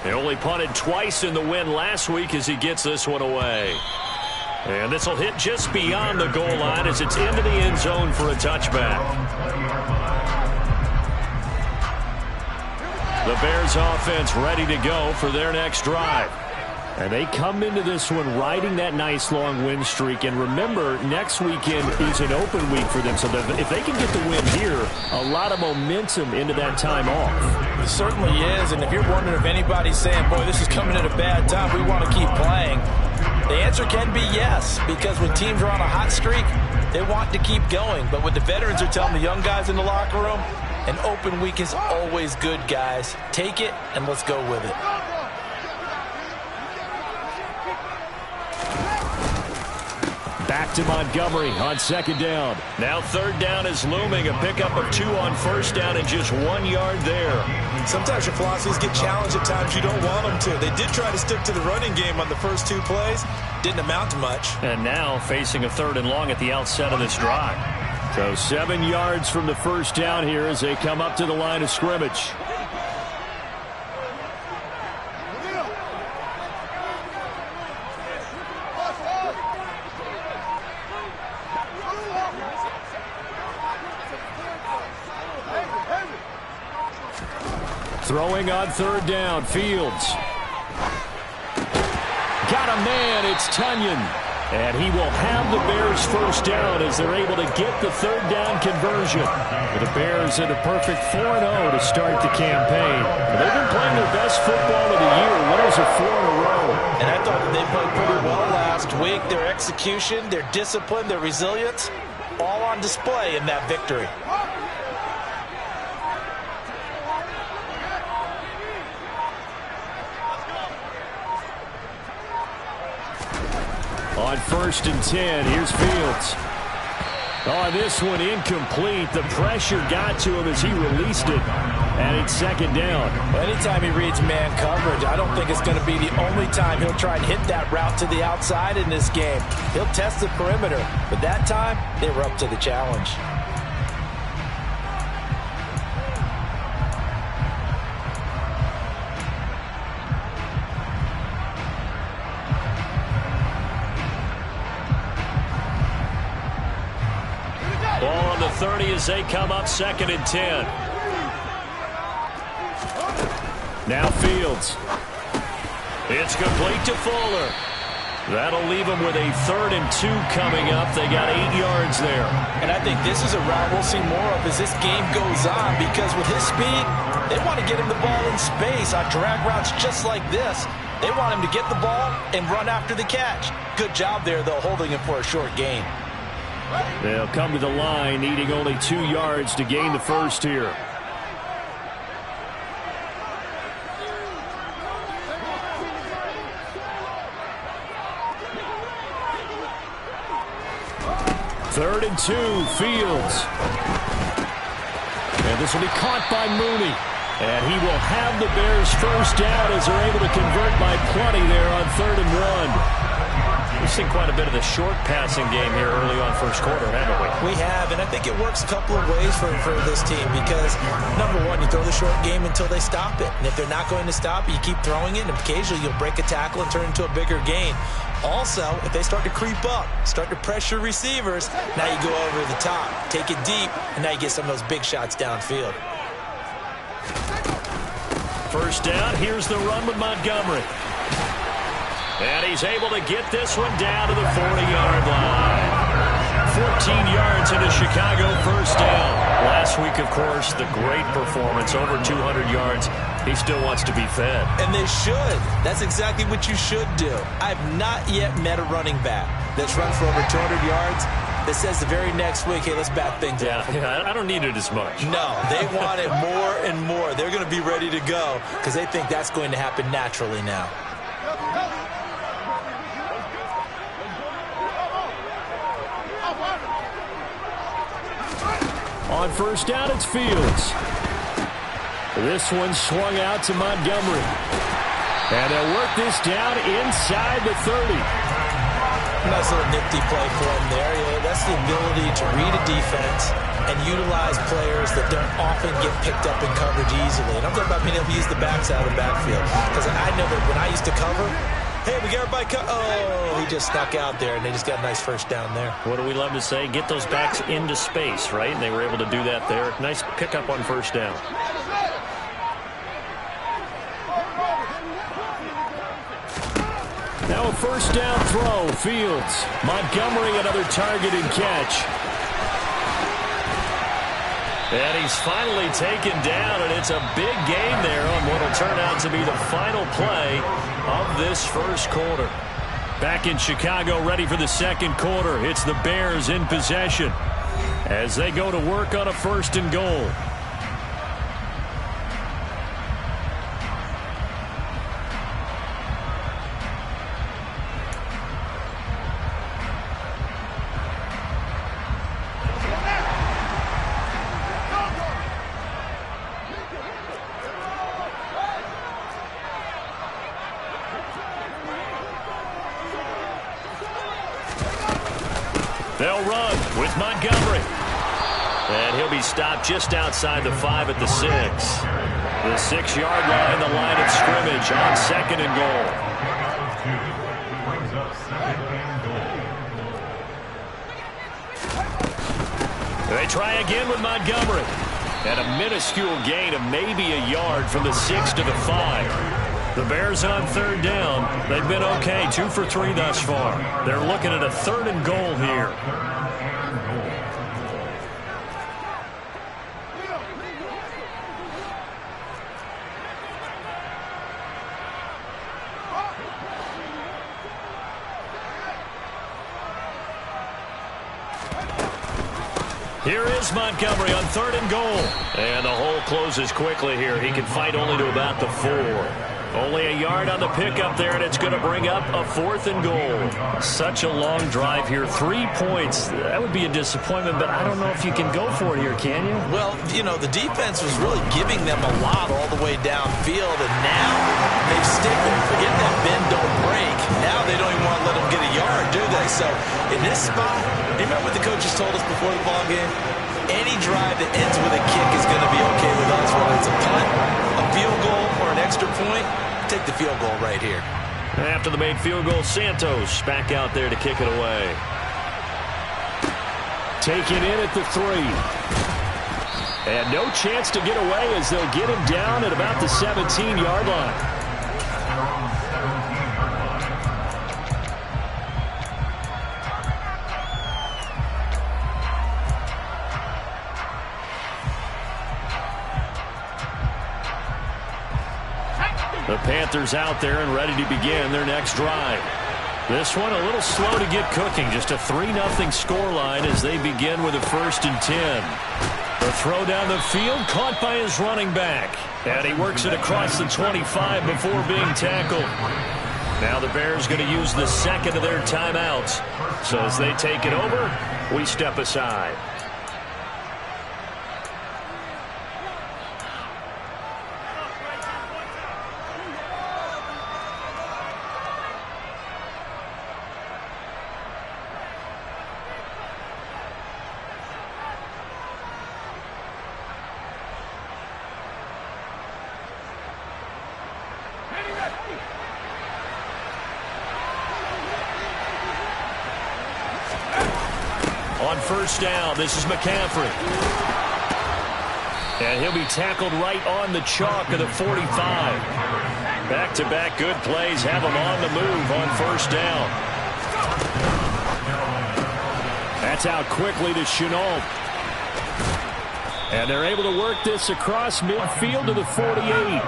He only punted twice in the win last week as he gets this one away. And this will hit just beyond the goal line as it's into the end zone for a touchback. The Bears offense ready to go for their next drive. And they come into this one riding that nice long win streak. And remember, next weekend is an open week for them. So if they can get the win here, a lot of momentum into that time off. It certainly is. And if you're wondering if anybody's saying, boy, this is coming at a bad time, we want to keep playing, the answer can be yes. Because when teams are on a hot streak, they want to keep going. But what the veterans are telling the young guys in the locker room, an open week is always good, guys. Take it and let's go with it. Back to Montgomery on second down. Now third down is looming. A pickup of 2 on first down and just 1 yard there. Sometimes your philosophies get challenged at times you don't want them to. They did try to stick to the running game on the first 2 plays. Didn't amount to much. And now facing a 3rd and long at the outset of this drive. So 7 yards from the first down here as they come up to the line of scrimmage. Throwing on third down, Fields. Got a man, it's Tunyon. And he will have the Bears first down as they're able to get the third down conversion. With the Bears in a perfect 4-0 to start the campaign. They've been playing their best football of the year. Winners of 4 in a row. And I thought that they played pretty well last week. Their execution, their discipline, their resilience, all on display in that victory. On 1st and 10, here's Fields. Oh, this one incomplete. The pressure got to him as he released it. And it's second down. Well, anytime he reads man coverage, I don't think it's going to be the only time he'll try and hit that route to the outside in this game. He'll test the perimeter. But that time, they were up to the challenge. Ball on the 30 as they come up 2nd and 10. Now Fields. It's complete to Fuller. That'll leave them with a 3rd and 2 coming up. They got 8 yards there. And I think this is a route we'll see more of as this game goes on, because with his speed, they want to get him the ball in space on drag routes just like this. They want him to get the ball and run after the catch. Good job there, though, holding him for a short gain. They'll come to the line, needing only 2 yards to gain the first here. Third and 2, Fields. And this will be caught by Mooney. And he will have the Bears first down as they're able to convert by plenty there on 3rd and 1. We've seen quite a bit of the short passing game here early on first quarter, haven't we? We have, and I think it works a couple of ways for this team because, number one, you throw the short game until they stop it. And if they're not going to stop it, you keep throwing it, and occasionally you'll break a tackle and turn it into a bigger gain. Also, if they start to creep up, start to pressure receivers, now you go over the top, take it deep, and now you get some of those big shots downfield. First down, here's the run with Montgomery. And he's able to get this one down to the 40-yard line. 14 yards into Chicago first down. Last week, of course, the great performance, over 200 yards. He still wants to be fed. And they should. That's exactly what you should do. I've not yet met a running back that's run for over 200 yards that says the very next week, hey, let's bat things off. Yeah, I don't need it as much. No, they want it more and more. They're going to be ready to go because they think that's going to happen naturally now. On first down, it's Fields. This one swung out to Montgomery. And they'll work this down inside the 30. Nice little nifty play for him there. Yeah, that's the ability to read a defense and utilize players that don't often get picked up in coverage easily. And I'm talking about being able to use the backside of the backfield. Because I know that when I used to cover, hey, we got everybody oh, he just snuck out there, and they just got a nice first down there. What do we love to say? Get those backs into space, right? And they were able to do that there. Nice pickup on first down. Now a first down throw. Fields. Montgomery, another target and catch. And he's finally taken down, and it's a big game there on what will turn out to be the final play of this first quarter. Back in Chicago, ready for the second quarter. It's the Bears in possession as they go to work on a first and goal. They'll run with Montgomery. And he'll be stopped just outside the 5 at the 6. The 6-yard line, the line of scrimmage on second and goal. They try again with Montgomery. And a minuscule gain of maybe a yard from the 6 to the 5. The Bears on third down. They've been okay, 2 for 3 thus far. They're looking at a third and goal here. Here is Montgomery on third and goal. And the hole closes quickly here. He can fight only to about the 4. Only a yard on the pickup there, and it's going to bring up a fourth and goal. Such a long drive here. 3 points. That would be a disappointment, but I don't know if you can go for it here, can you? Well, you know, the defense was really giving them a lot all the way downfield, and now they've stiffened. Forget that bend, don't break. Now they don't even want to let them get a yard, do they? So in this spot, you remember what the coaches told us before the ball game? Any drive that ends with a kick is going to be okay with us, whether it's a punt, a field goal, or an extra point. Take the field goal right here. After the made field goal, Santos back out there to kick it away. Taken in at the 3. And no chance to get away as they'll get him down at about the 17-yard line. The Panthers out there and ready to begin their next drive. This one a little slow to get cooking. Just a 3-0 scoreline as they begin with a 1st and 10. The throw down the field caught by his running back. And he works it across the 25 before being tackled. Now the Bears going to use the second of their timeouts. So as they take it over, we step aside. On first down, this is McCaffrey. And he'll be tackled right on the chalk of the 45. Back-to-back good plays have him on the move on first down. That's out quickly to Chenault. And they're able to work this across midfield to the 48.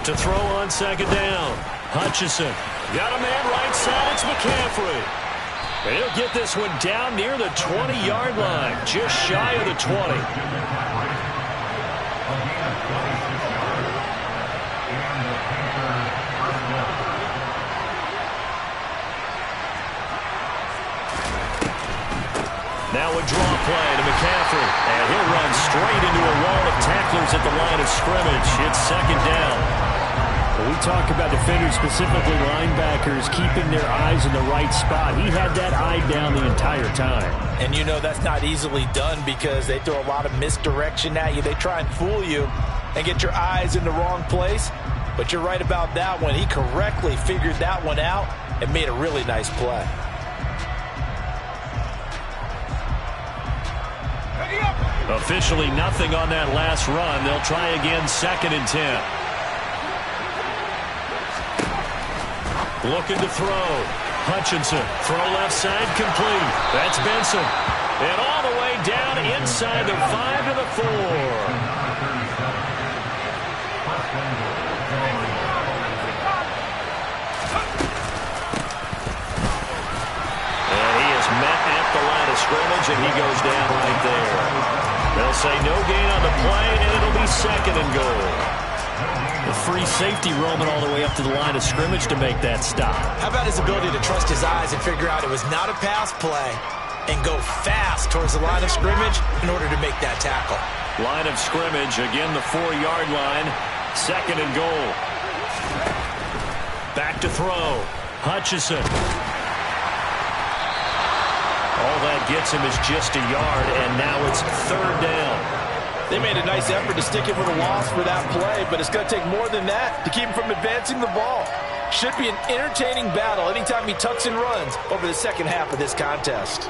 To throw on second down. Hutchinson got a man right side. It's McCaffrey. And he'll get this one down near the 20-yard line, just shy of the 20. Now a draw play to McCaffrey. And he'll run straight into a wall of tacklers at the line of scrimmage. It's second down. We talk about defenders, specifically linebackers, keeping their eyes in the right spot. He had that eye down the entire time. And you know that's not easily done because they throw a lot of misdirection at you. They try and fool you and get your eyes in the wrong place. But you're right about that one. He correctly figured that one out and made a really nice play. Officially nothing on that last run. They'll try again, 2nd and 10. Looking to throw. Hutchinson, throw left side, complete. That's Benson. And all the way down inside the 5 to the 4. And he is met at the line of scrimmage, and he goes down right there. They'll say no gain on the play, and it'll be 2nd and goal. The free safety roaming all the way up to the line of scrimmage to make that stop. How about his ability to trust his eyes and figure out it was not a pass play and go fast towards the line of scrimmage in order to make that tackle. Line of scrimmage, again the 4-yard line, 2nd and goal. Back to throw. Hutchinson. All that gets him is just a yard, and now it's 3rd down. They made a nice effort to stick him with a loss for that play, but it's going to take more than that to keep him from advancing the ball. Should be an entertaining battle anytime he tucks and runs over the second half of this contest.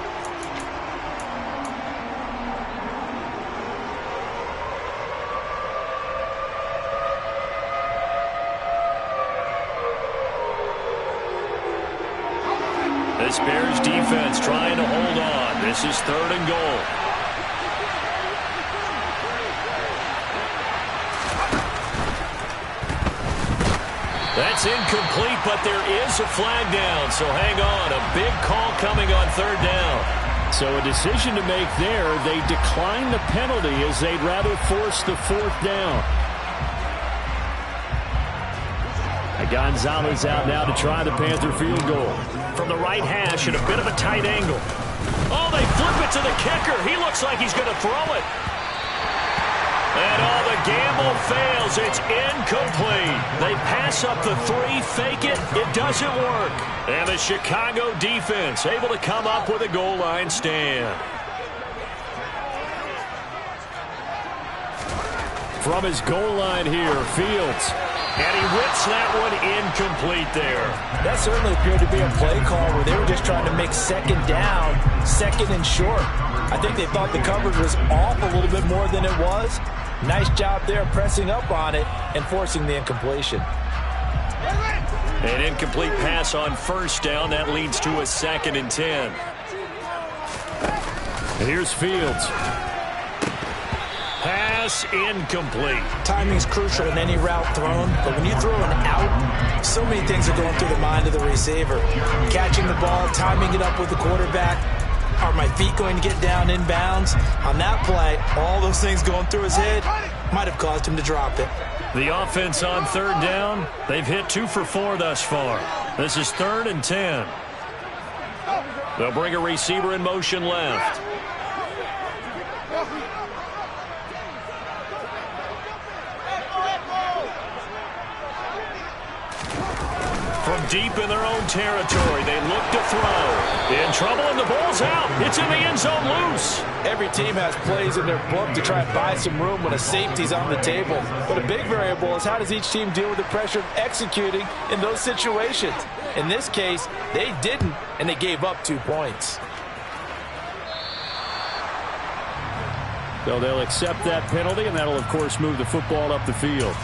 This Bears defense trying to hold on. This is 3rd and goal. That's incomplete, but there is a flag down, so hang on. A big call coming on 3rd down. So a decision to make there. They decline the penalty as they'd rather force the 4th down. Gonzalez out now to try the Panther field goal. From the right hash at a bit of a tight angle. Oh, they flip it to the kicker. He looks like he's going to throw it. And the gamble fails. It's incomplete. They pass up the 3, fake it. It doesn't work. And the Chicago defense able to come up with a goal line stand. From his goal line here, Fields. And he whips that one incomplete there. That certainly appeared to be a play call where they were just trying to make 2nd down, 2nd and short. I think they thought the coverage was off a little bit more than it was. Nice job there pressing up on it and forcing the incompletion. An incomplete pass on 1st down. That leads to a 2nd and 10. And here's Fields. Pass incomplete. Timing's crucial in any route thrown, but when you throw an out, so many things are going through the mind of the receiver. Catching the ball, timing it up with the quarterback. Are my feet going to get down in bounds? On that play, all those things going through his head might have caused him to drop it. The offense on 3rd down, they've hit 2 for 4 thus far. This is 3rd and 10. They'll bring a receiver in motion left. From deep in their own territory, they look to throw. In trouble, and the ball's out. It's in the end zone loose. Every team has plays in their book to try and buy some room when a safety's on the table. But a big variable is how does each team deal with the pressure of executing in those situations. In this case, they didn't, and they gave up 2 points. So they'll accept that penalty, and that'll, of course, move the football up the field.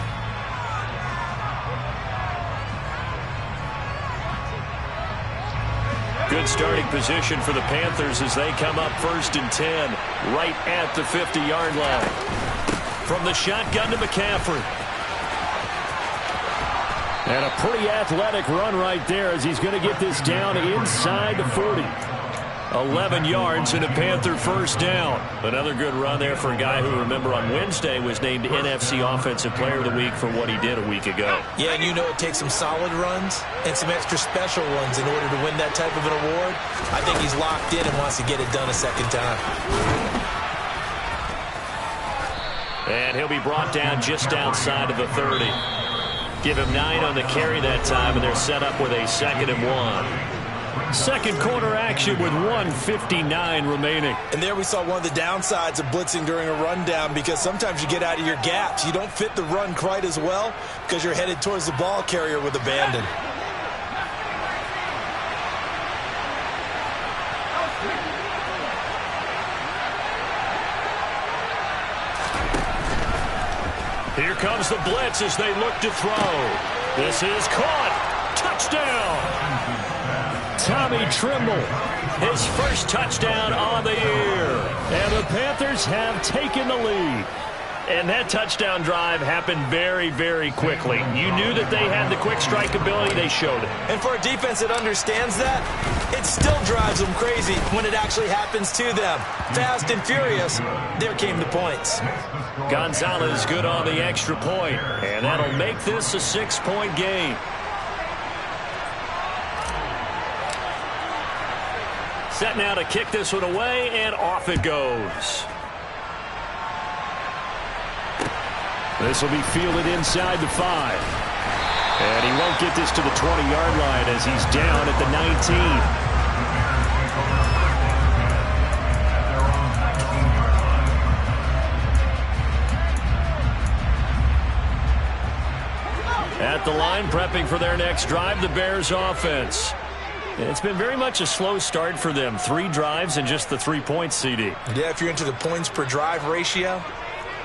Good starting position for the Panthers as they come up 1st and 10, right at the 50-yard line. From the shotgun to McCaffrey. And a pretty athletic run right there as he's going to get this down inside the 40. 11 yards and a Panther first down. Another good run there for a guy who, remember, on Wednesday was named NFC Offensive Player of the Week for what he did a week ago. Yeah, and you know it takes some solid runs and some extra special ones in order to win that type of an award. I think he's locked in and wants to get it done a second time. And he'll be brought down just outside of the 30. Give him 9 on the carry that time, and they're set up with a 2nd and 1. Second quarter action with 1:59 remaining. And there we saw one of the downsides of blitzing during a rundown, because sometimes you get out of your gaps. You don't fit the run quite as well because you're headed towards the ball carrier with abandon. Here comes the blitz as they look to throw. This is caught. Touchdown. Tommy Trimble, his first touchdown on the year. And the Panthers have taken the lead. And that touchdown drive happened very, very quickly. You knew that they had the quick strike ability. They showed it. And for a defense that understands that, it still drives them crazy when it actually happens to them. Fast and furious, there came the points. Gonzalez good on the extra point, and that'll make this a 6-point game. Set now to kick this one away, and off it goes. This will be fielded inside the 5. And he won't get this to the 20-yard line as he's down at the 19. At the line, prepping for their next drive, the Bears offense. It's been very much a slow start for them. 3 drives and just the 3 points, CD. Yeah, if you're into the points per drive ratio,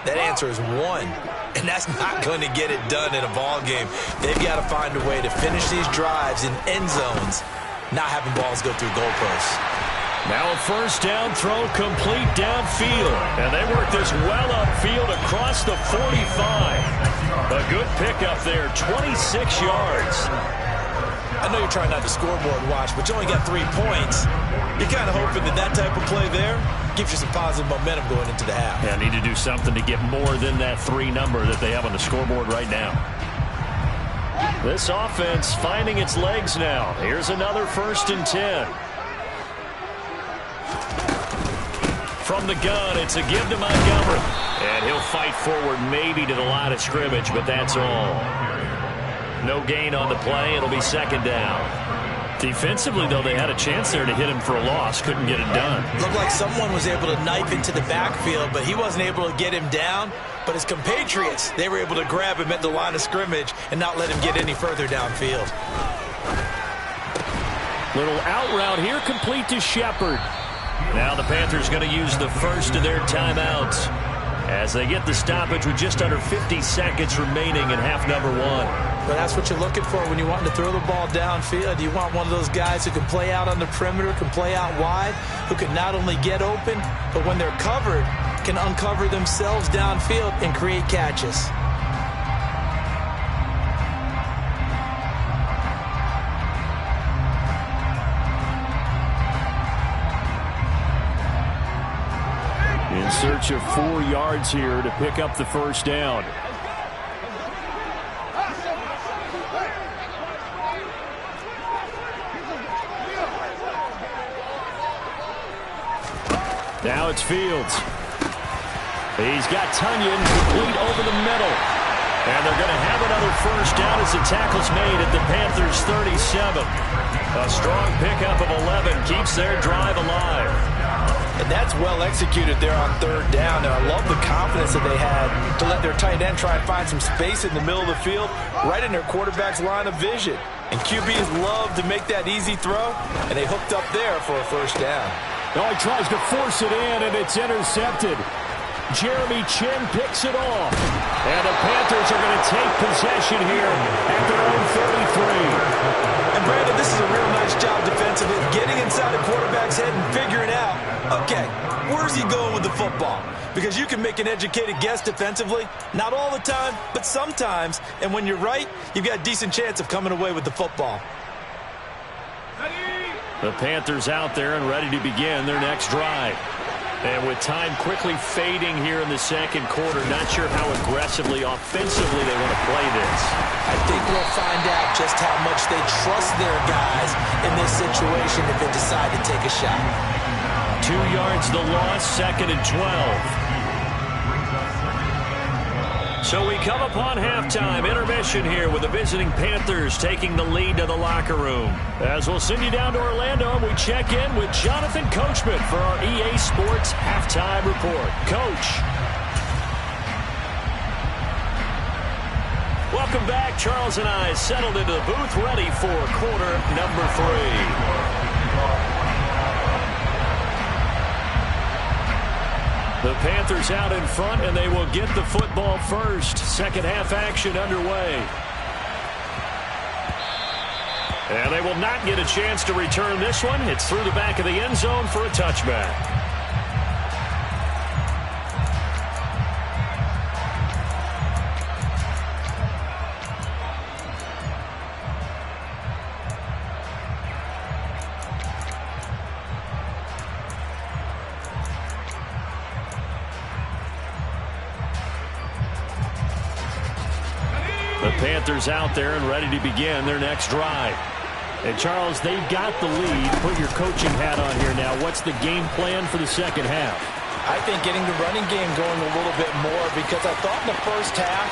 that answer is 1. And that's not going to get it done in a ball game. They've got to find a way to finish these drives in end zones, not having balls go through goalposts. Now a first down throw complete downfield. And they work this well upfield across the 45. A good pickup there, 26 yards. I know you're trying not to scoreboard watch, but you only got 3 points. You're kind of hoping that that type of play there gives you some positive momentum going into the half. Yeah, need to do something to get more than that 3 number that they have on the scoreboard right now. This offense finding its legs now. Here's another 1st and 10. From the gun, it's a give to Montgomery. And he'll fight forward maybe to the line of scrimmage, but that's all. No gain on the play. It'll be 2nd down. Defensively, though, they had a chance there to hit him for a loss. Couldn't get it done. Looked like someone was able to knife into the backfield, but he wasn't able to get him down. But his compatriots, they were able to grab him at the line of scrimmage and not let him get any further downfield. Little out route here, complete to Shepard. Now the Panthers going to use the first of their timeouts as they get the stoppage with just under 50 seconds remaining in half number 1. But that's what you're looking for when you want to throw the ball downfield. You want one of those guys who can play out on the perimeter, can play out wide, who can not only get open, but when they're covered, can uncover themselves downfield and create catches. In search of 4 yards here to pick up the first down. Now it's Fields. He's got Tunyon complete over the middle. And they're going to have another first down as the tackle's made at the Panthers' 37. A strong pickup of 11 keeps their drive alive. And that's well executed there on 3rd down. And I love the confidence that they had to let their tight end try and find some space in the middle of the field, right in their quarterback's line of vision. And QBs love to make that easy throw, and they hooked up there for a first down. Oh, he tries to force it in, and it's intercepted. Jeremy Chin picks it off. And the Panthers are going to take possession here at their own 33. And Brandon, this is a real nice job defensively, getting inside the quarterback's head and figuring out, okay, where's he going with the football? Because you can make an educated guess defensively, not all the time, but sometimes. And when you're right, you've got a decent chance of coming away with the football. The Panthers out there and ready to begin their next drive. And with time quickly fading here in the second quarter, not sure how aggressively, offensively they want to play this. I think we'll find out just how much they trust their guys in this situation if they decide to take a shot. 2 yards the loss, 2nd and 12. So we come upon halftime, intermission here with the visiting Panthers taking the lead to the locker room. As we'll send you down to Orlando, we check in with Jonathan Coachman for our EA Sports Halftime Report. Coach. Welcome back. Charles and I settled into the booth ready for quarter number 3. The Panthers out in front, and they will get the football first. Second half action underway. And they will not get a chance to return this one. It's through the back of the end zone for a touchback. The Panthers out there and ready to begin their next drive. And, Charles, they've got the lead. Put your coaching hat on here now. What's the game plan for the second half? I think getting the running game going a little bit more, because I thought in the first half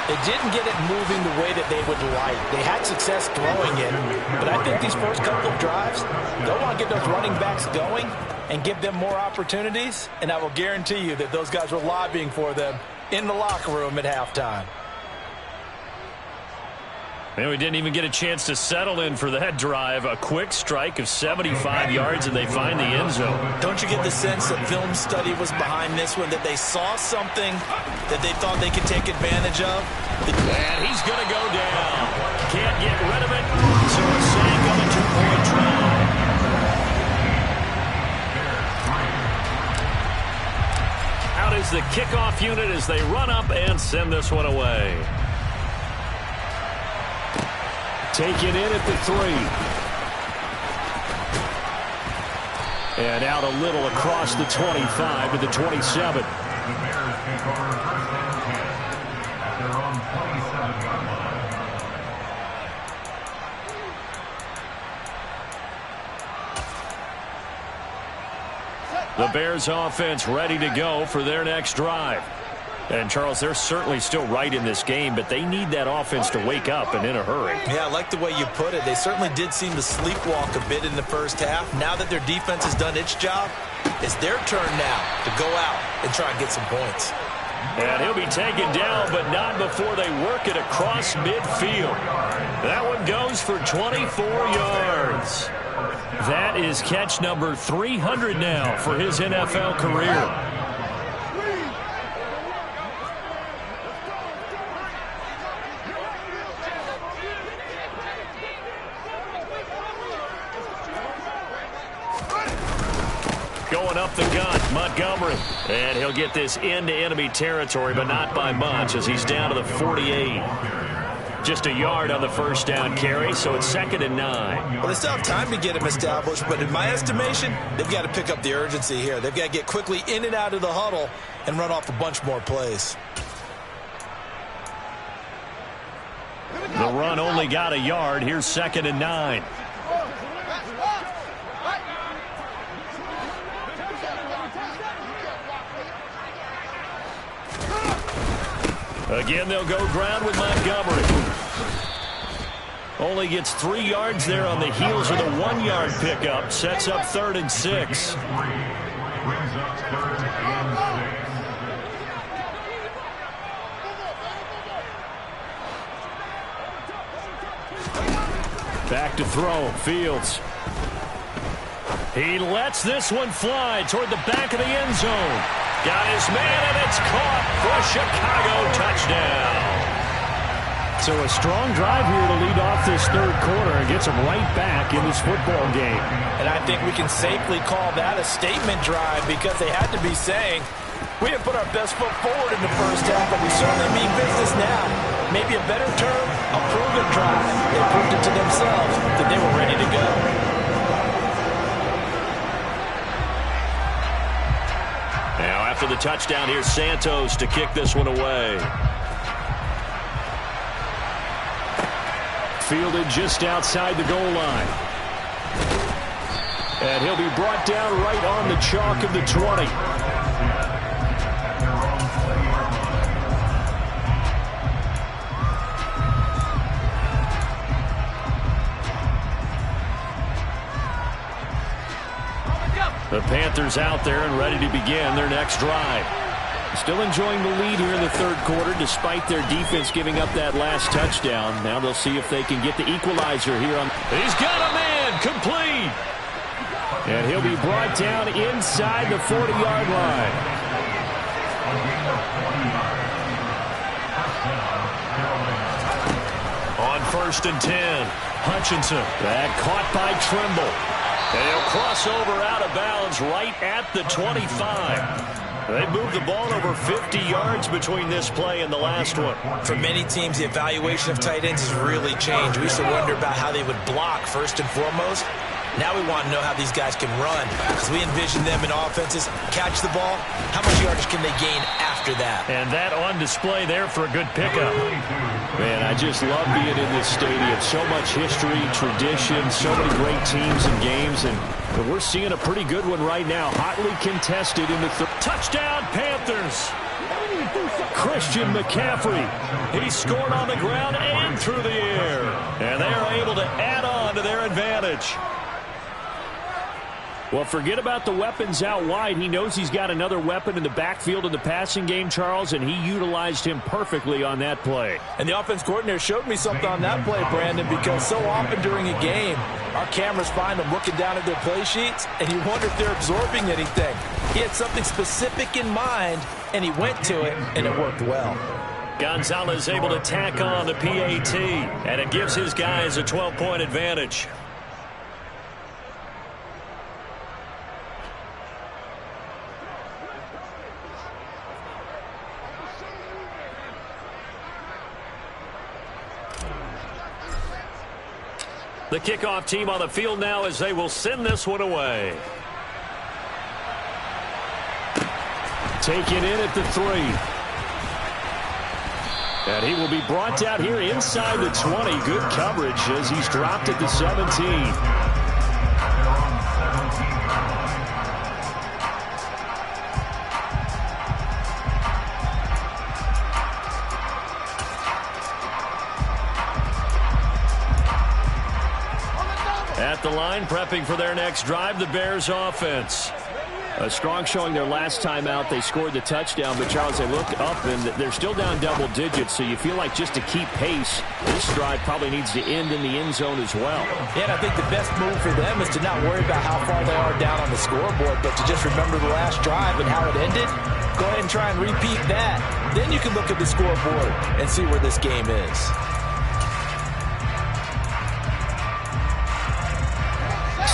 they didn't get it moving the way that they would like. They had success throwing it, but I think these first couple of drives, they'll want to get those running backs going and give them more opportunities, and I will guarantee you that those guys were lobbying for them in the locker room at halftime. And we didn't even get a chance to settle in for that drive. A quick strike of 75 yards, and they find the end zone. Don't you get the sense that film study was behind this one, that they saw something that they thought they could take advantage of? And he's going to go down. Can't get rid of it. So a sack on a 2-point drive. Out is the kickoff unit as they run up and send this one away. Taken in at the 3. And out a little across the 25 to the 27. The Bears offense ready to go for their next drive. And, Charles, they're certainly still right in this game, but they need that offense to wake up and in a hurry. Yeah, I like the way you put it. They certainly did seem to sleepwalk a bit in the first half. Now that their defense has done its job, it's their turn now to go out and try and get some points. And he'll be taken down, but not before they work it across midfield. That one goes for 24 yards. That is catch number 300 now for his NFL career. Going up the gun, Montgomery. And he'll get this into enemy territory, but not by much as he's down to the 48. Just a yard on the first down carry, so it's 2nd and 9. Well, they still have time to get him established, but in my estimation, they've got to pick up the urgency here. They've got to get quickly in and out of the huddle and run off a bunch more plays. The run only got a yard. Here's 2nd and 9. Again, they'll go ground with Montgomery. Only gets 3 yards there on the heels of the 1-yard pickup. Sets up 3rd and 6. Back to throw. Fields. He lets this one fly toward the back of the end zone. Got his man, and it's caught for a Chicago touchdown. So a strong drive here to lead off this third quarter and gets them right back in this football game. And I think we can safely call that a statement drive, because they had to be saying, we didn't put our best foot forward in the first half, but we certainly mean business now. Maybe a better term, a proven drive. They proved it to themselves that they were ready to go. after the touchdown. Here's Santos to kick this one away. Fielded just outside the goal line. And he'll be brought down right on the chalk of the 20. The Panthers out there and ready to begin their next drive. Still enjoying the lead here in the third quarter despite their defense giving up that last touchdown. Now they'll see if they can get the equalizer here. He's got a man, complete. And he'll be brought down inside the 40-yard line. On 1st and 10, Hutchinson. That caught by Trimble. And he'll cross over out of bounds right at the 25. They moved the ball over 50 yards between this play and the last one. For many teams, the evaluation of tight ends has really changed. We used to wonder about how they would block first and foremost. Now we want to know how these guys can run, because we envision them in offenses catch the ball. How much yardage can they gain after that? And that on display there for a good pickup. Man, I just love being in this stadium. So much history, tradition, so many great teams and games, and we're seeing a pretty good one right now. Hotly contested in the touchdown Panthers. Christian McCaffrey. He scored on the ground and through the air. And they are able to add on to their advantage. Well, forget about the weapons out wide. He knows he's got another weapon in the backfield in the passing game, Charles, and he utilized him perfectly on that play. And the offense coordinator showed me something on that play, Brandon, because so often during a game, our cameras find them looking down at their play sheets, and you wonder if they're absorbing anything. He had something specific in mind, and he went to it, and it worked well. Gonzalez able to tack on the PAT, and it gives his guys a 12-point advantage. The kickoff team on the field now as they will send this one away. Taken in at the 3. And he will be brought down here inside the 20. Good coverage as he's dropped at the 17. At the line, prepping for their next drive, the Bears offense. A strong showing their last time out. They scored the touchdown, but Charles, they look up and they're still down double digits, so you feel like just to keep pace, this drive probably needs to end in the end zone as well. Yeah, and I think the best move for them is to not worry about how far they are down on the scoreboard, but to just remember the last drive and how it ended. Go ahead and try and repeat that. Then you can look at the scoreboard and see where this game is.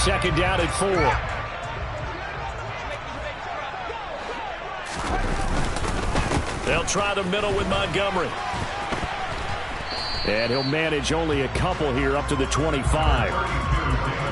Second down at 4. They'll try the middle with Montgomery. And he'll manage only a couple here up to the 25.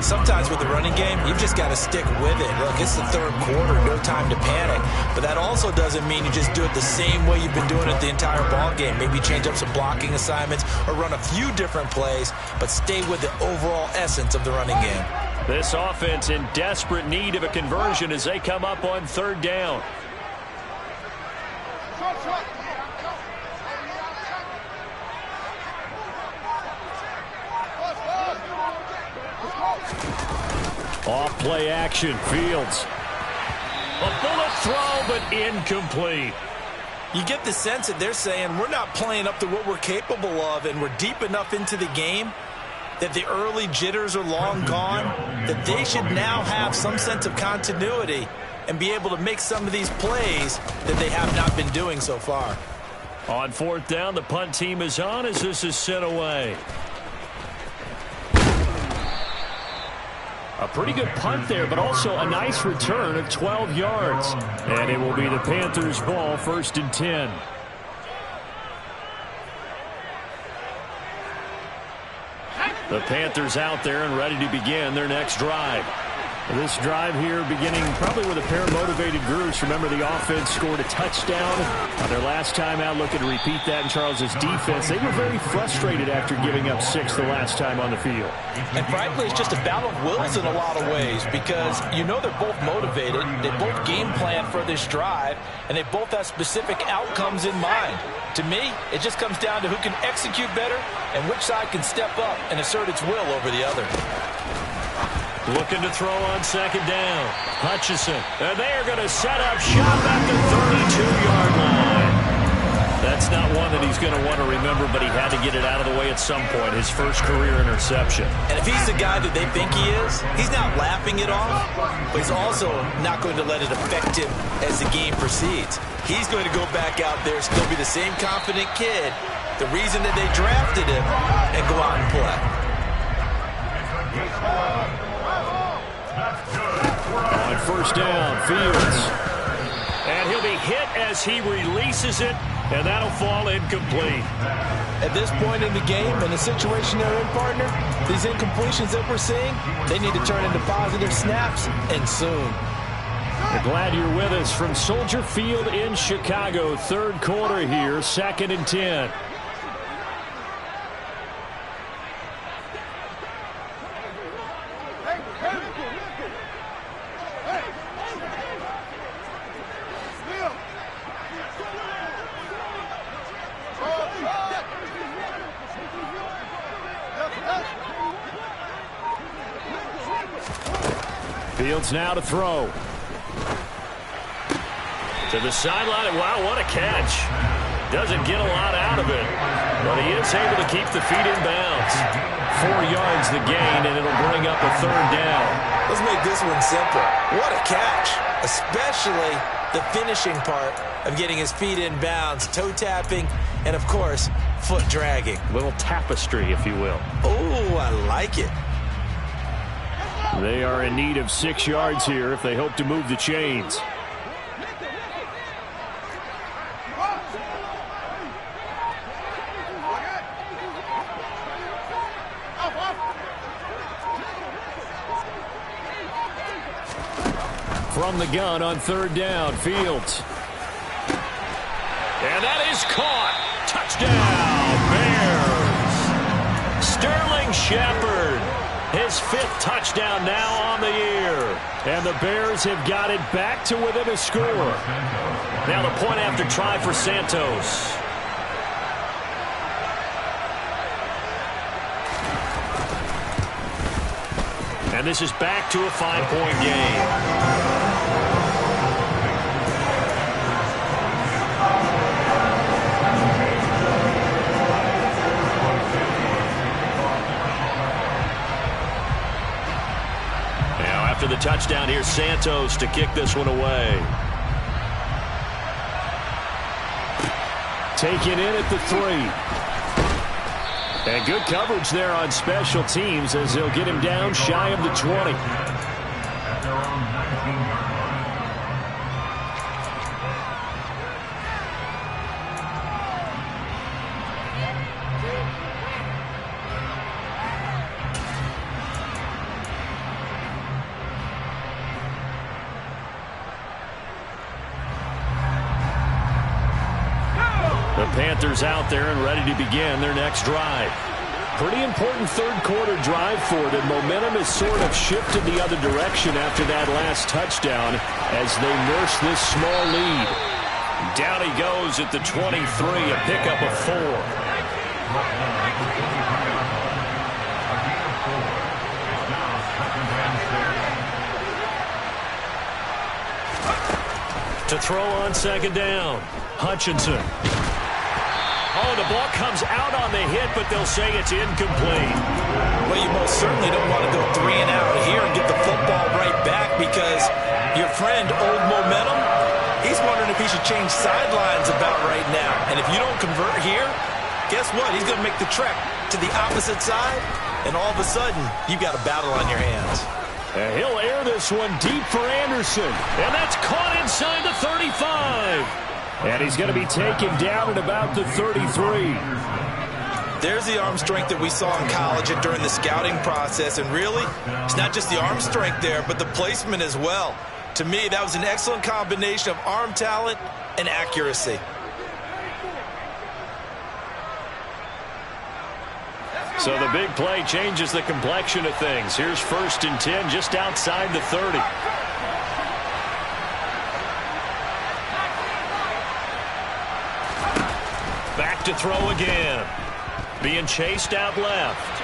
Sometimes with the running game, you've just got to stick with it. Look, it's the third quarter, no time to panic. But that also doesn't mean you just do it the same way you've been doing it the entire ball game. Maybe change up some blocking assignments or run a few different plays, but stay with the overall essence of the running game. This offense in desperate need of a conversion as they come up on third down. Off play action, Fields. A bullet throw, but incomplete. You get the sense that they're saying we're not playing up to what we're capable of, and we're deep enough into the game that the early jitters are long gone, that they should now have some sense of continuity and be able to make some of these plays that they have not been doing so far. On fourth down, the punt team is on as this is sent away. A pretty good punt there, but also a nice return of 12 yards. And it will be the Panthers' ball, 1st and 10. The Panthers out there and ready to begin their next drive. This drive here beginning probably with a pair of motivated groups. Remember, the offense scored a touchdown on their last time out, looking to repeat that in Charles's defense. They were very frustrated after giving up 6 the last time on the field. And frankly, it's just a battle of wills in a lot of ways because you know they're both motivated. They both game plan for this drive, and they both have specific outcomes in mind. To me, it just comes down to who can execute better and which side can step up and assert its will over the other. Looking to throw on second down. Hutchinson. And they are going to set up shop at the 32-yard line. That's not one that he's going to want to remember, but he had to get it out of the way at some point. His first career interception. And if he's the guy that they think he is, he's not laughing it off, but he's also not going to let it affect him as the game proceeds. He's going to go back out there, still be the same confident kid, the reason that they drafted him, and go out and play. On first down, Fields. And he'll be hit as he releases it, and that'll fall incomplete. At this point in the game, in the situation they're in, partner, these incompletions that we're seeing, they need to turn into positive snaps, and soon. We're glad you're with us from Soldier Field in Chicago. Third quarter here, 2nd and 10. Fields now to throw. To the sideline. Wow, what a catch. Doesn't get a lot out of it, but he is able to keep the feet in bounds. 4 yards the gain, and it'll bring up a third down. Let's make this one simple. What a catch, especially the finishing part of getting his feet in bounds, toe tapping, and, of course, foot dragging. Little tapestry, if you will. Oh, I like it. They are in need of 6 yards here if they hope to move the chains. From the gun on third down, Fields. And that is caught. Touchdown, Bears. Sterling Shepard. His 5th touchdown now on the year. And the Bears have got it back to within a score. Now the point after try for Santos. And this is back to a 5-point game. After the touchdown, here's Santos to kick this one away. Taken in at the 3. And good coverage there on special teams as they'll get him down shy of the 20. The Panthers out there and ready to begin their next drive. Pretty important third quarter drive for them. Momentum has sort of shifted the other direction after that last touchdown as they nurse this small lead. Down he goes at the 23, a pickup of 4. To throw on second down, Hutchinson. Oh, the ball comes out on the hit, but they'll say it's incomplete. Well, you most certainly don't want to go 3 and out here and get the football right back because your friend, Old Momentum, he's wondering if he should change sidelines about right now. And if you don't convert here, guess what? He's going to make the trek to the opposite side, and all of a sudden, you've got a battle on your hands. And he'll air this one deep for Anderson. And that's caught inside the 35. And he's going to be taken down at about the 33. There's the arm strength that we saw in college and during the scouting process. And really, it's not just the arm strength there, but the placement as well. To me, that was an excellent combination of arm talent and accuracy. So the big play changes the complexion of things. Here's 1st and 10 just outside the 30. Back to throw again. Being chased out left.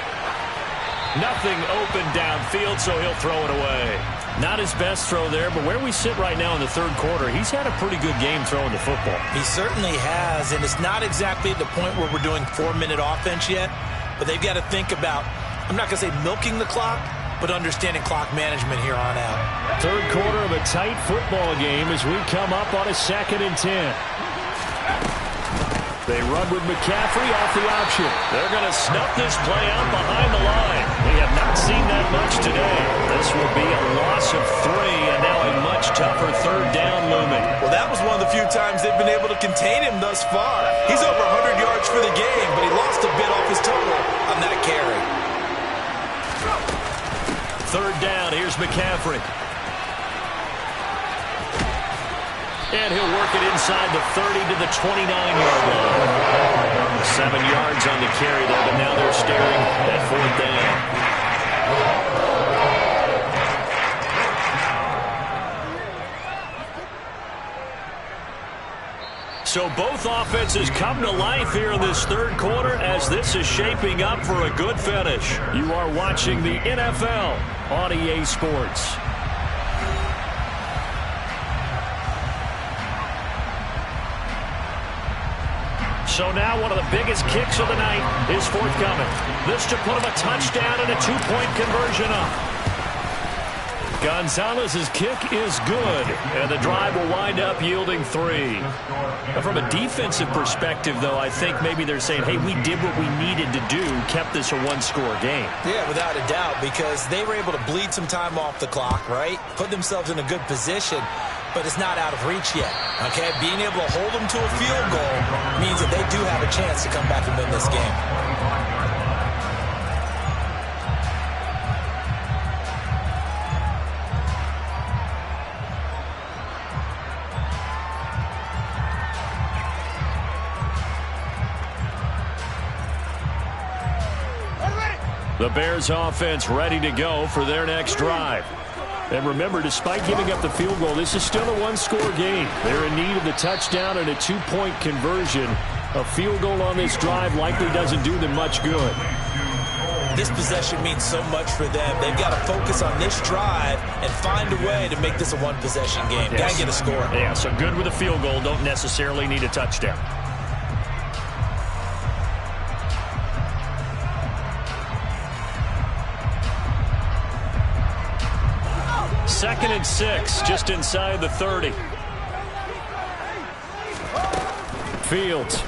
Nothing open downfield, so he'll throw it away. Not his best throw there, but where we sit right now in the 3rd quarter, he's had a pretty good game throwing the football. He certainly has, and it's not exactly at the point where we're doing 4-minute offense yet. But they've got to think about, I'm not going to say milking the clock, but understanding clock management here on out. 3rd quarter of a tight football game as we come up on a 2nd and 10. They run with McCaffrey off the option. They're going to snuff this play out behind the line. We have not seen that much today. This will be a loss of 3, and now a much tougher 3rd down looming. Well, that was one of the few times they've been able to contain him thus far. He's over 100 yards for the game, but he lost a bit off his total on that carry. 3rd down, here's McCaffrey. And he'll work it inside the 30 to the 29-yard line. 7 yards on the carry there, but now they're staring at 4th down. So both offenses come to life here in this 3rd quarter as this is shaping up for a good finish. You are watching the NFL on EA Sports. So now one of the biggest kicks of the night is forthcoming. This to put him a touchdown and a 2-point conversion up. Gonzalez's kick is good, and the drive will wind up yielding 3. From a defensive perspective, though, I think maybe they're saying, hey, we did what we needed to do, kept this a 1-score game. Yeah, without a doubt, because they were able to bleed some time off the clock, right? Put themselves in a good position, but it's not out of reach yet, okay? Being able to hold them to a field goal means that they do have a chance to come back and win this game. The Bears offense ready to go for their next drive. And remember, despite giving up the field goal, this is still a 1-score game. They're in need of the touchdown and a 2-point conversion. A field goal on this drive likely doesn't do them much good. This possession means so much for them. They've got to focus on this drive and find a way to make this a 1-possession game. Yes. Got to get a score. Yeah, so good with a field goal. Don't necessarily need a touchdown. Second and 6, just inside the 30. Fields.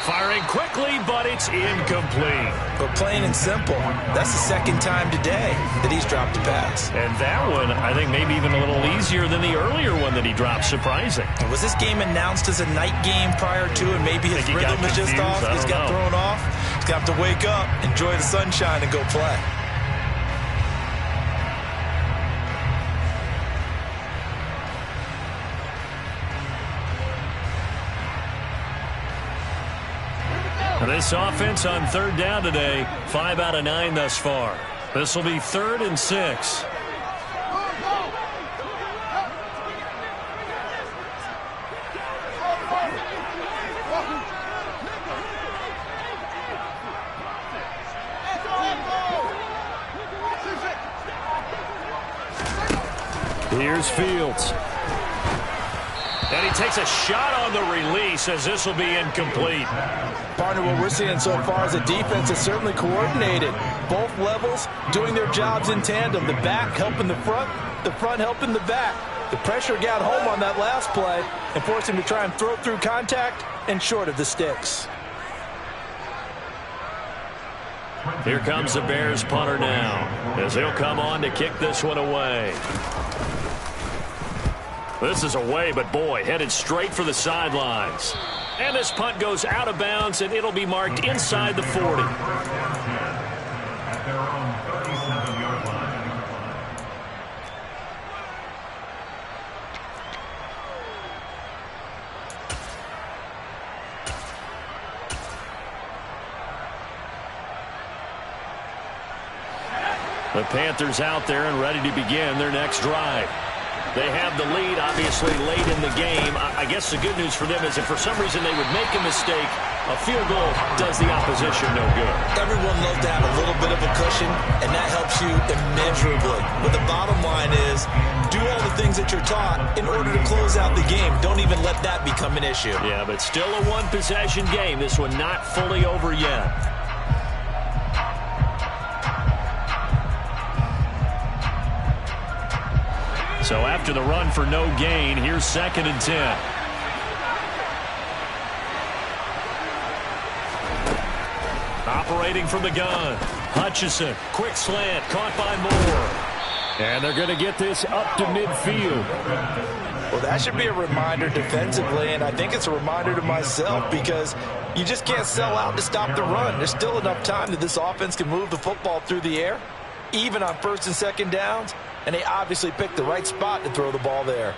Firing quickly, but it's incomplete. But plain and simple, that's the 2nd time today that he's dropped a pass. And that one, I think, maybe even a little easier than the earlier one that he dropped. Surprising. And was this game announced as a night game prior to, and maybe his rhythm is just off? He's got thrown off. He's got to wake up, enjoy the sunshine, and go play. This offense on 3rd down today, 5 out of 9 thus far. This will be 3rd and 6. Here's Fields. And he takes a shot on the release as this will be incomplete. Partner, what we're seeing so far is a defense that's certainly coordinated. Both levels doing their jobs in tandem. The back helping the front helping the back. The pressure got home on that last play and forced him to try and throw through contact and short of the sticks. Here comes the Bears punter now as he'll come on to kick this one away. This is away, but boy, headed straight for the sidelines. And this punt goes out of bounds, and it'll be marked inside the 40. At their own 37-yard line. The Panthers out there and ready to begin their next drive. They have the lead, obviously, late in the game. I guess the good news for them is if for some reason they would make a mistake, a field goal does the opposition no good. Everyone loves to have a little bit of a cushion, and that helps you immeasurably. But the bottom line is, do all the things that you're taught in order to close out the game. Don't even let that become an issue. Yeah, but still a one-possession game. This one not fully over yet. So after the run for no gain, here's 2nd and 10. Operating from the gun. Hutchinson, quick slant, caught by Moore. And they're going to get this up to midfield. Well, that should be a reminder defensively, and I think it's a reminder to myself because you just can't sell out to stop the run. There's still enough time that this offense can move the football through the air, even on 1st and 2nd downs. And they obviously picked the right spot to throw the ball there.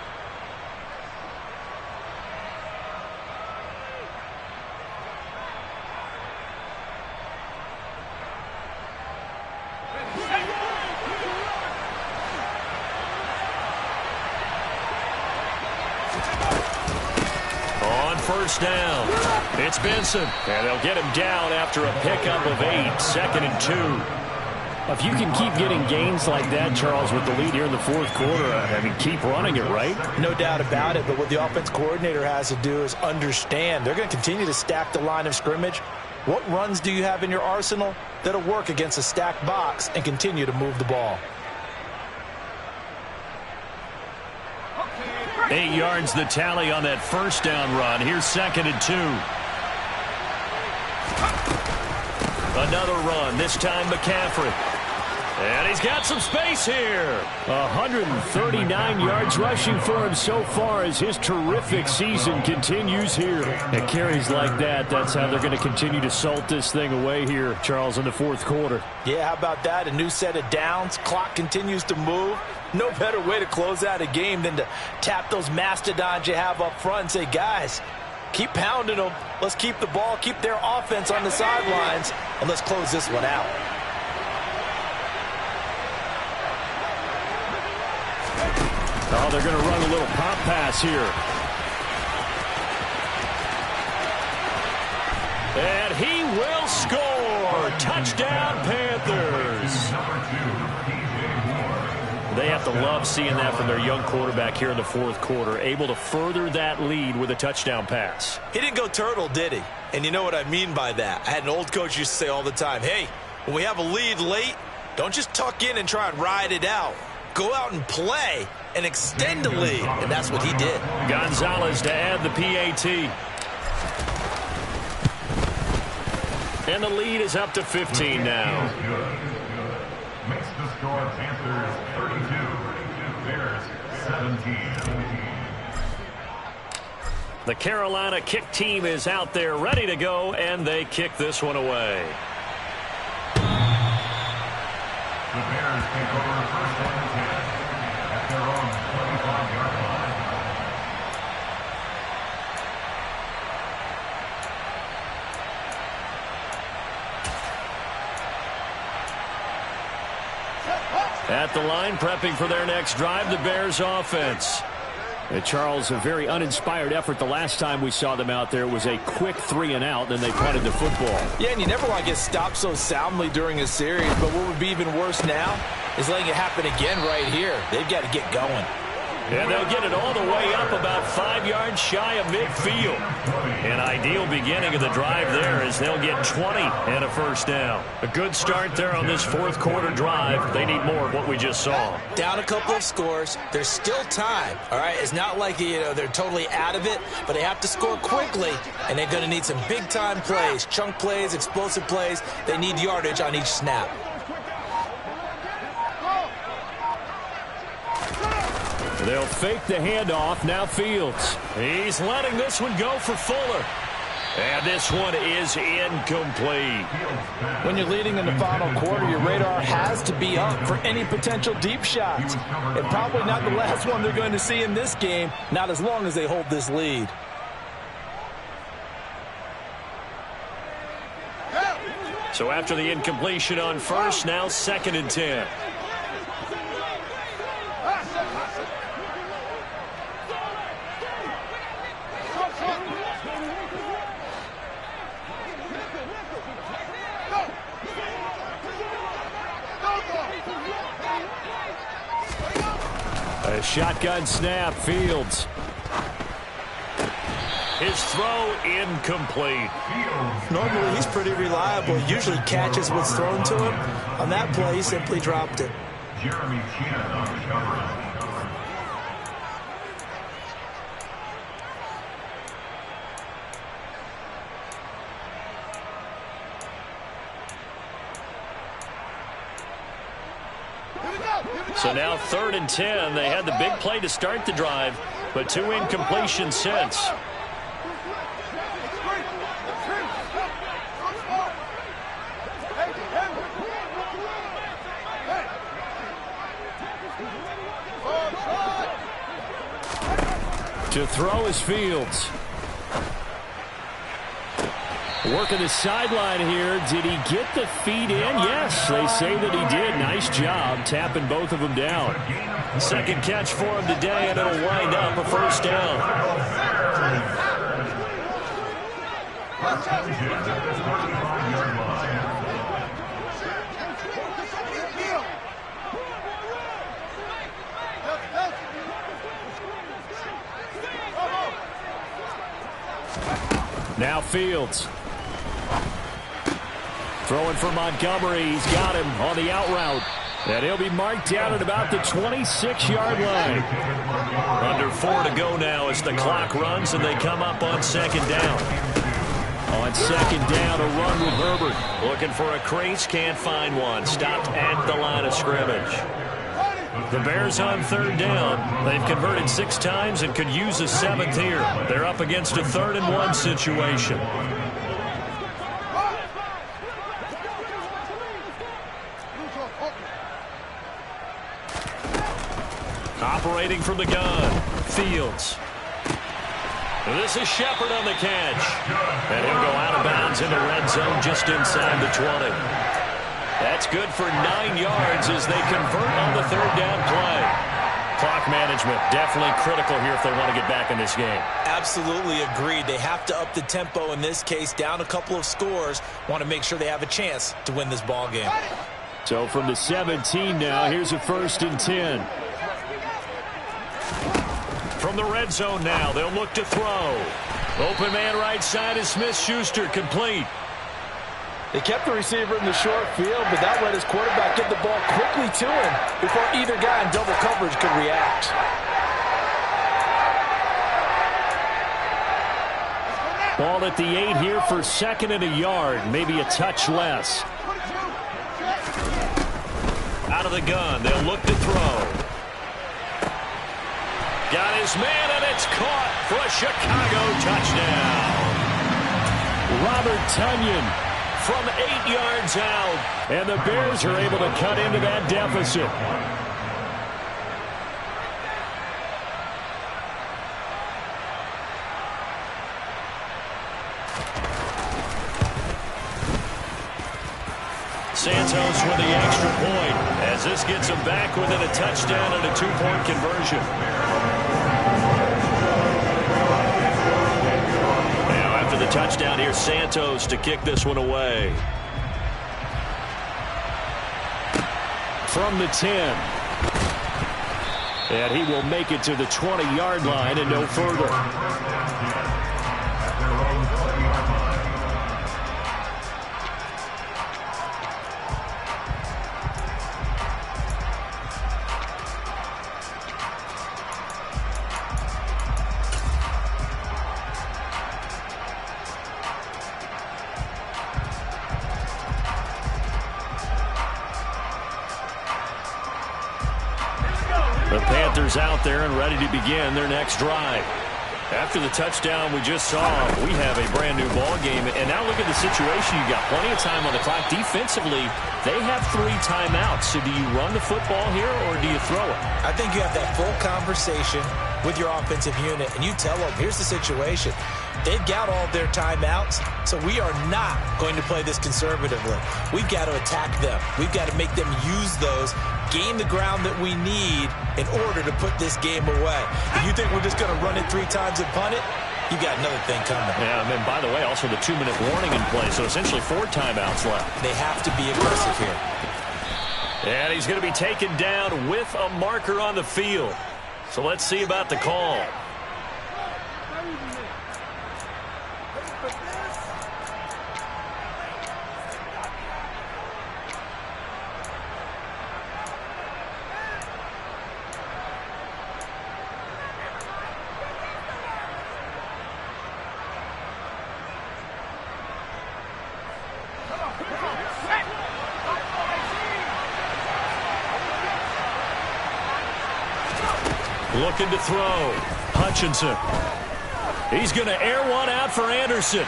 On 1st down, it's Benson. And they'll get him down after a pickup of 8, 2nd and 2. If you can keep getting gains like that, Charles, with the lead here in the 4th quarter, I mean, keep running it, right? No doubt about it, but what the offense coordinator has to do is understand. They're going to continue to stack the line of scrimmage. What runs do you have in your arsenal that'll work against a stacked box and continue to move the ball? 8 yards the tally on that 1st down run. Here's 2nd and 2. Another run, this time McCaffrey. And he's got some space here. 139 yards rushing for him so far as his terrific season continues here. And carries like that, that's how they're going to continue to salt this thing away here, Charles, in the 4th quarter. Yeah, how about that? A new set of downs. Clock continues to move. No better way to close out a game than to tap those mastodons you have up front and say, guys, keep pounding them. Let's keep the ball, keep their offense on the sidelines, and let's close this one out. Oh, they're going to run a little pop pass here. And he will score. Touchdown, Panthers. They have to love seeing that from their young quarterback here in the 4th quarter, able to further that lead with a touchdown pass. He didn't go turtle, did he? And you know what I mean by that. I had an old coach used to say all the time, hey, when we have a lead late, don't just tuck in and try and ride it out. Go out and play and extend the lead. And that's what he did. Gonzalez to add the PAT. And the lead is up to 15 now. Makes the score Panthers 32, Bears 17. The Carolina kick team is out there ready to go, and they kick this one away. The Bears take over 1st and 10 at their own 25-yard line. At the line, prepping for their next drive, the Bears offense. And Charles, a very uninspired effort the last time we saw them out there. It was a quick 3 and out, then they punted the football. Yeah, and you never want to get stopped so soundly during a series, but what would be even worse now is letting it happen again right here. They've got to get going. And they'll get it all the way up about 5 yards shy of midfield. An ideal beginning of the drive there as they'll get 20 and a 1st down. A good start there on this 4th quarter drive. They need more of what we just saw. Down a couple of scores. There's still time, all right? It's not like, they're totally out of it, but they have to score quickly, and they're going to need some big-time plays, chunk plays, explosive plays. They need yardage on each snap. They'll fake the handoff. Now Fields. He's letting this one go for Fuller. And this one is incomplete. When you're leading in the final quarter, your radar has to be up for any potential deep shots. And probably not the last one they're going to see in this game, not as long as they hold this lead. So after the incompletion on first, now 2nd and 10. A shotgun snap, Fields. His throw incomplete. Normally, he's pretty reliable. Usually catches what's thrown to him. On that play, he simply dropped it. Jeremy Chin on the cover. So now 3rd and 10. They had the big play to start the drive, but 2 incompletions since. To throw is Fields. Working the sideline here. Did he get the feet in? Yes, they say that he did. Nice job tapping both of them down. 2nd catch for him today, and it'll wind up a 1st down. Now Fields. Throwing for Montgomery. He's got him on the out route. And he'll be marked down at about the 26-yard line. Under 4 to go now as the clock runs, and they come up on 2nd down. On 2nd down, a run with Herbert. Looking for a crease, can't find one. Stopped at the line of scrimmage. The Bears on 3rd down. They've converted 6 times and could use a 7th here. They're up against a 3rd and 1 situation. Operating from the gun, Fields. This is Shepard on the catch. And he'll go out of bounds in the red zone just inside the 20. That's good for 9 yards as they convert on the 3rd down play. Clock management definitely critical here if they want to get back in this game. Absolutely agreed. They have to up the tempo in this case, down a couple of scores. Want to make sure they have a chance to win this ball game. So from the 17 now, here's a 1st and 10. From the red zone now, they'll look to throw. Open man right side is Smith-Schuster, complete. They kept the receiver in the short field, but that let his quarterback get the ball quickly to him before either guy in double coverage could react. Ball at the 8 here for 2nd and a yard, maybe a touch less. Out of the gun, they'll look to throw. Got his man, and it's caught for a Chicago touchdown. Robert Tonyan from 8 yards out. And the Bears are able to cut into that deficit. Santos with the extra point as this gets him back within a touchdown and a 2-point conversion. Now after the touchdown, here's Santos to kick this one away. From the 10. And he will make it to the 20-yard line and no further. The Panthers out there and ready to begin their next drive. After the touchdown we just saw, we have a brand new ball game. And now look at the situation. You got plenty of time on the clock. Defensively, they have 3 timeouts. So do you run the football here or do you throw it? I think you have that full conversation with your offensive unit, and you tell them, here's the situation. They've got all their timeouts, so we are not going to play this conservatively. We've got to attack them. We've got to make them use those, gain the ground that we need in order to put this game away. If you think we're just going to run it 3 times and punt it, you got another thing coming. Yeah, and then, by the way, also the 2-minute warning in play, so essentially 4 timeouts left. They have to be aggressive here. And he's going to be taken down with a marker on the field. So let's see about the call. Looking to throw. Hutchinson. He's going to air one out for Anderson.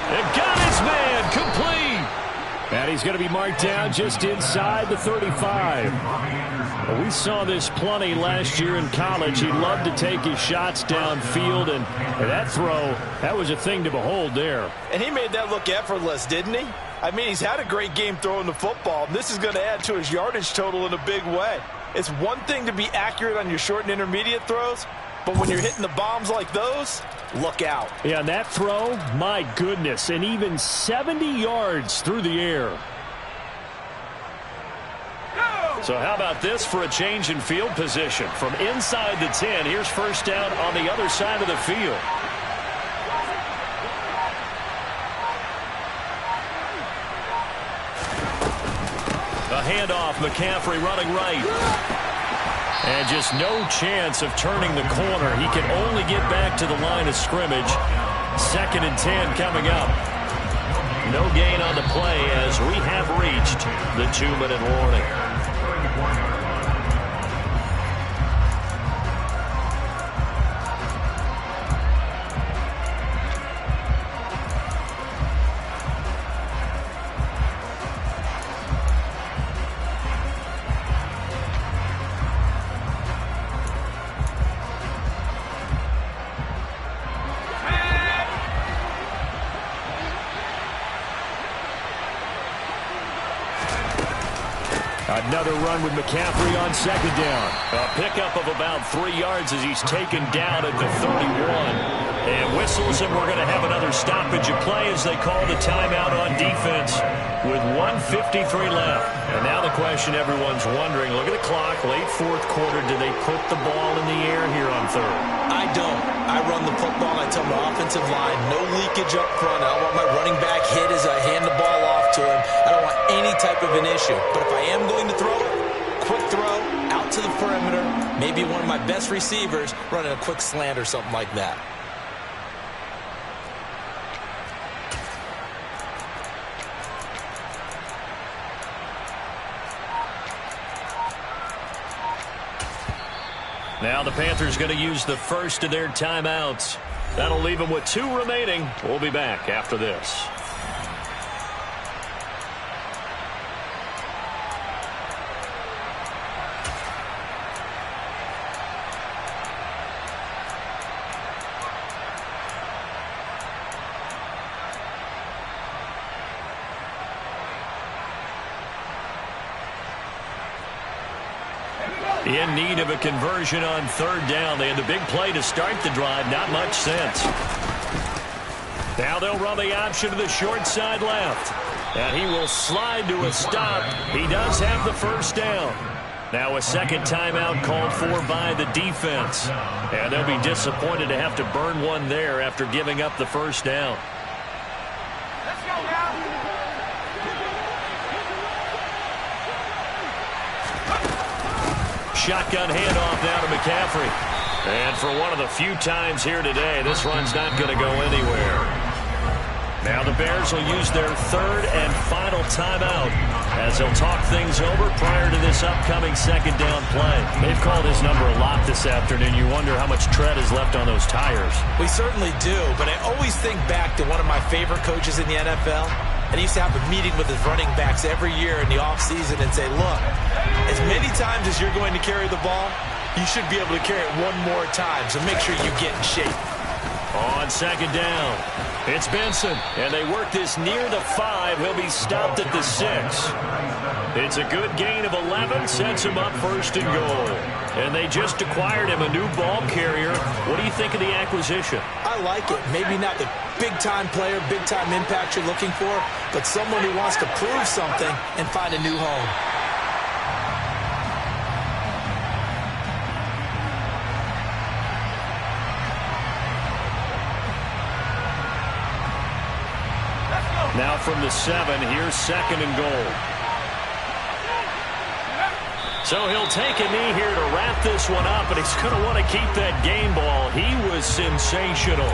And got his man complete. And he's going to be marked down just inside the 35. Well, we saw this plenty last year in college. He loved to take his shots downfield, and that throw, that was a thing to behold there. And he made that look effortless, didn't he? I mean, he's had a great game throwing the football, and this is going to add to his yardage total in a big way. It's one thing to be accurate on your short and intermediate throws, but when you're hitting the bombs like those, look out. Yeah, and that throw, my goodness, and even 70 yards through the air. So how about this for a change in field position? From inside the 10, here's first down on the other side of the field. A handoff, McCaffrey running right. And just no chance of turning the corner. He can only get back to the line of scrimmage. 2nd and 10 coming up. No gain on the play as we have reached the 2-minute warning. Another run with McCaffrey on 2nd down. A pickup of about 3 yards as he's taken down at the 31. And whistles, and we're going to have another stoppage of play as they call the timeout on defense with 1:53 left. And now the question everyone's wondering, look at the clock, late 4th quarter, do they put the ball in the air here on 3rd? I don't. I run the football, and I tell my offensive line, no leakage up front. I don't want my running back hit as I hand the ball off to him. I don't want any type of an issue. But if I am going to throw it, quick throw, out to the perimeter, maybe one of my best receivers running a quick slant or something like that. Now the Panthers going to use the first of their timeouts. That'll leave them with 2 remaining. We'll be back after this. In need of a conversion on 3rd down. They had the big play to start the drive. Not much sense. Now they'll run the option to the short side left. And he will slide to a stop. He does have the first down. Now a 2nd timeout called for by the defense. And they'll be disappointed to have to burn one there after giving up the first down. Shotgun handoff now to McCaffrey. And for one of the few times here today, this run's not going to go anywhere. Now the Bears will use their 3rd and final timeout. as they'll talk things over prior to this upcoming second down play. They've called his number a lot this afternoon. You wonder how much tread is left on those tires. We certainly do, but I always think back to one of my favorite coaches in the NFL. And he used to have a meeting with his running backs every year in the offseason and say, look, as many times as you're going to carry the ball, you should be able to carry it one more time, so make sure you get in shape. On second down, it's Benson, and they work this near the 5. He'll be stopped at the 6. It's a good gain of 11, sets him up first and goal. And they just acquired him a new ball carrier. What do you think of the acquisition? I like it. Maybe not the big-time player, big-time impact you're looking for, but someone who wants to prove something and find a new home. Now from the 7, here's second and goal. So he'll take a knee here to wrap this one up, and he's going to want to keep that game ball. He was sensational.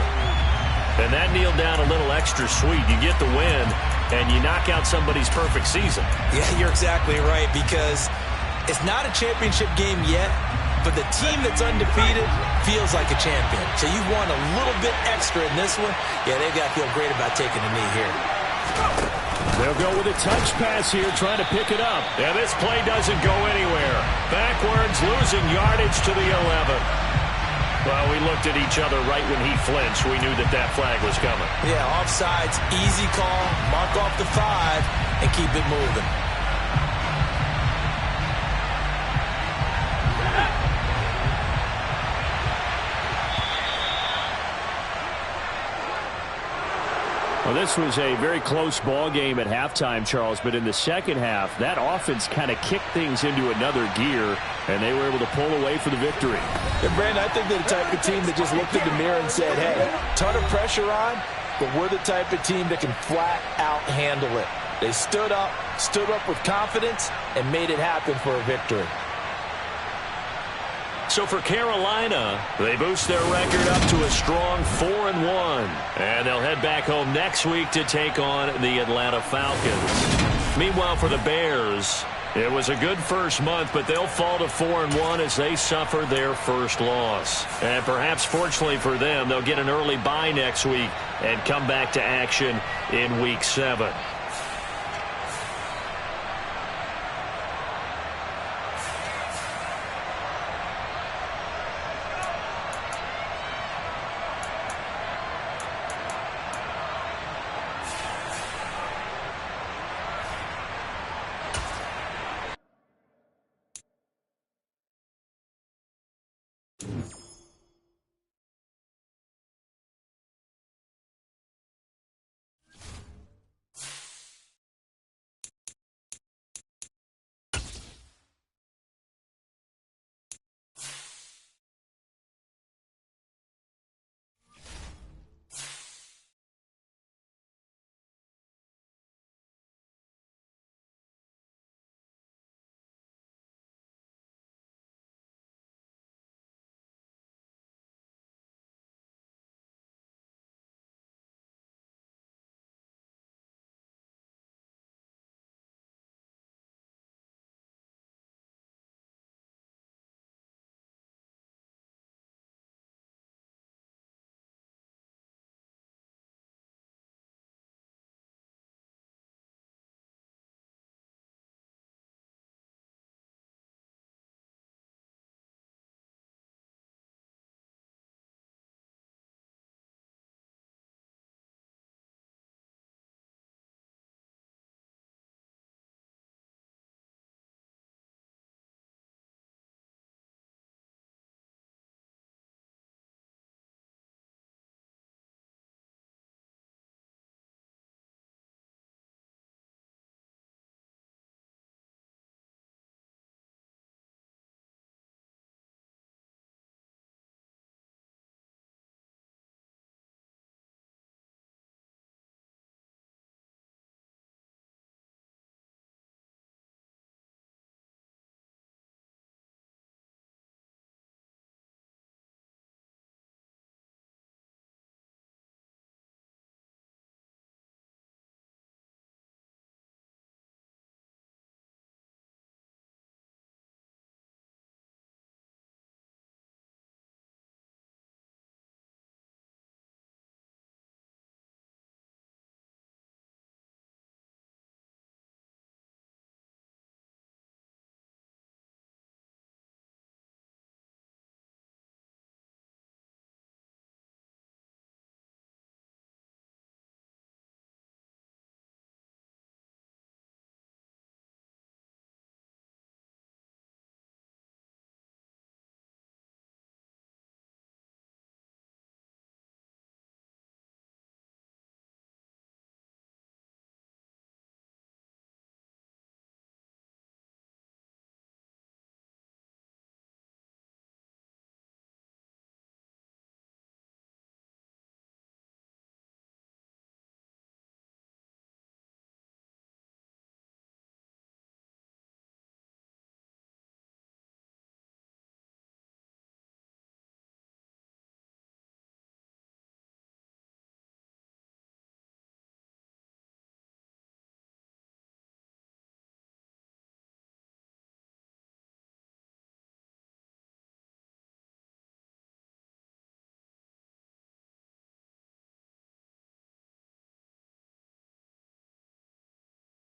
And that kneeled down a little extra sweet. You get the win, and you knock out somebody's perfect season. Yeah, you're exactly right, because it's not a championship game yet, but the team that's undefeated feels like a champion. So you want a little bit extra in this one. Yeah, they've got to feel great about taking a knee here. They'll go with a touch pass here, trying to pick it up. And this play doesn't go anywhere. Backwards, losing yardage to the 11. Well, we looked at each other right when he flinched. We knew that that flag was coming. Yeah, offsides, easy call. Mark off the 5 and keep it moving. Well, this was a very close ball game at halftime, Charles, but in the second half, that offense kind of kicked things into another gear, and they were able to pull away for the victory. And Brandon, I think they're the type of team that just looked in the mirror and said, hey, ton of pressure on, but we're the type of team that can flat out handle it. They stood up with confidence, and made it happen for a victory. So for Carolina, they boost their record up to a strong 4-1. And they'll head back home next week to take on the Atlanta Falcons. Meanwhile, for the Bears, it was a good first month, but they'll fall to 4-1 as they suffer their first loss. And perhaps fortunately for them, they'll get an early bye next week and come back to action in Week 7.